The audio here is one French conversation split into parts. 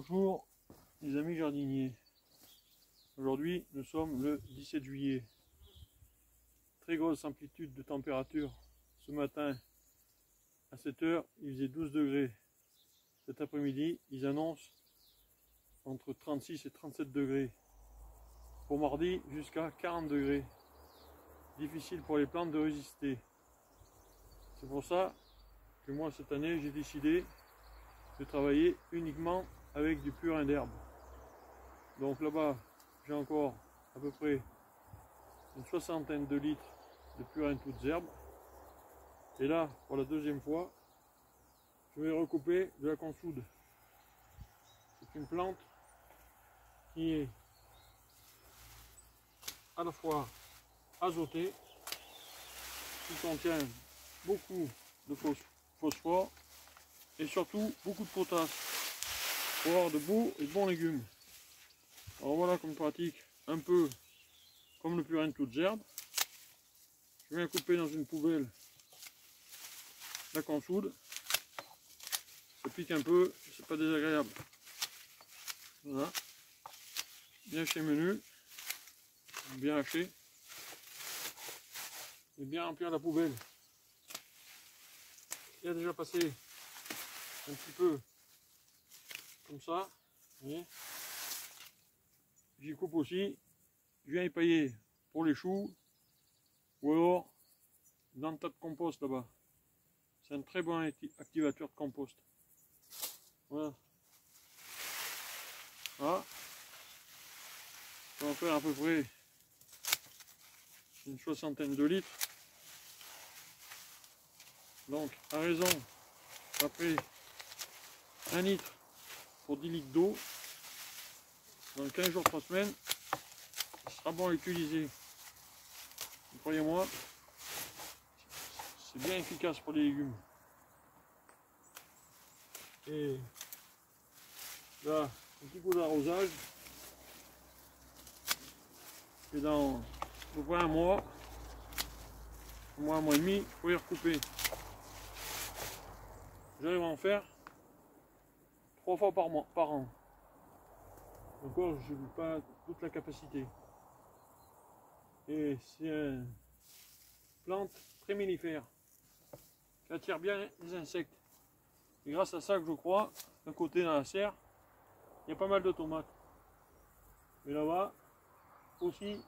Bonjour les amis jardiniers. Aujourd'hui nous sommes le 17 juillet. Très grosse amplitude de température. Ce matin à 7 h il faisait 12 degrés. Cet après-midi ils annoncent entre 36 et 37 degrés. Pour mardi jusqu'à 40 degrés. Difficile pour les plantes de résister. C'est pour ça que moi cette année j'ai décidé de travailler uniquement avec du purin d'herbe. Donc là-bas j'ai encore à peu près une soixantaine de litres de purin toutes herbes. Et là, pour la deuxième fois, je vais recouper de la consoude. C'est une plante qui est à la fois azotée, qui contient beaucoup de phosphore et surtout beaucoup de potasse pour avoir de beaux et bons légumes. Alors voilà comme pratique, un peu comme le purin de toutes herbes. Je viens couper dans une poubelle la consoude. Ça pique un peu, c'est pas désagréable. Voilà. Bien chez menu, bien haché. Et bien remplir la poubelle. Il a déjà passé un petit peu comme ça. Vous voyez. J'y coupe aussi. Je viens épailler pour les choux. Ou alors dans le tas de compost là-bas. C'est un très bon activateur de compost. Voilà. Voilà. On va faire à peu près une soixantaine de litres. Donc à raison, après 1 litre pour 10 litres d'eau, dans 15 jours, 3 semaines, ce sera bon à utiliser. Croyez-moi, c'est bien efficace pour les légumes. Et là, un petit coup d'arrosage. Et dans à peu près un mois et demi, il faut y recouper. J'arrive à en faire 3 fois par an. Encore, je n'ai pas toute la capacité. Et c'est une plante très mellifère qui attire bien les insectes. Et grâce à ça que je crois, d'un côté dans la serre, il y a pas mal de tomates. Mais là-bas, aussi,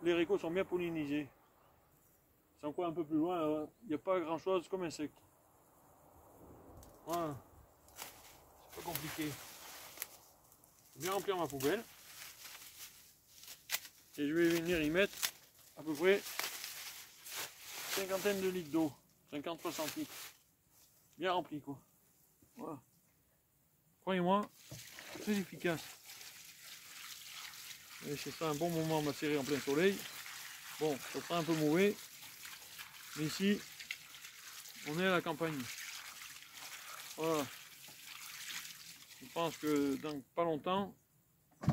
les haricots sont bien pollinisés. C'est encore un peu plus loin, il n'y a pas grand chose comme insectes. Voilà. C'est pas compliqué. Je vais remplir ma poubelle. Et je vais venir y mettre à peu près cinquantaine de litres d'eau. 50-60 litres. Bien rempli quoi. Voilà. Croyez-moi, très efficace. Et c'est ça un bon moment à macérer en plein soleil. Bon, ça sera un peu mauvais. Mais ici, on est à la campagne. Voilà. Je pense que dans pas longtemps, je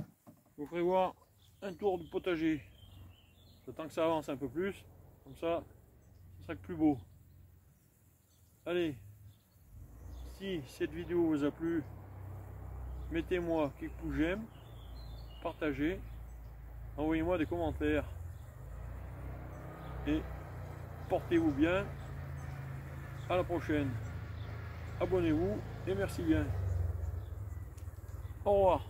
vous ferai voir un tour du potager. J'attends que ça avance un peu plus. Comme ça, ce sera plus beau. Allez, si cette vidéo vous a plu, mettez-moi quelques pouces j'aime, partagez, envoyez-moi des commentaires. Et portez-vous bien. À la prochaine. Abonnez-vous et merci bien. Au revoir.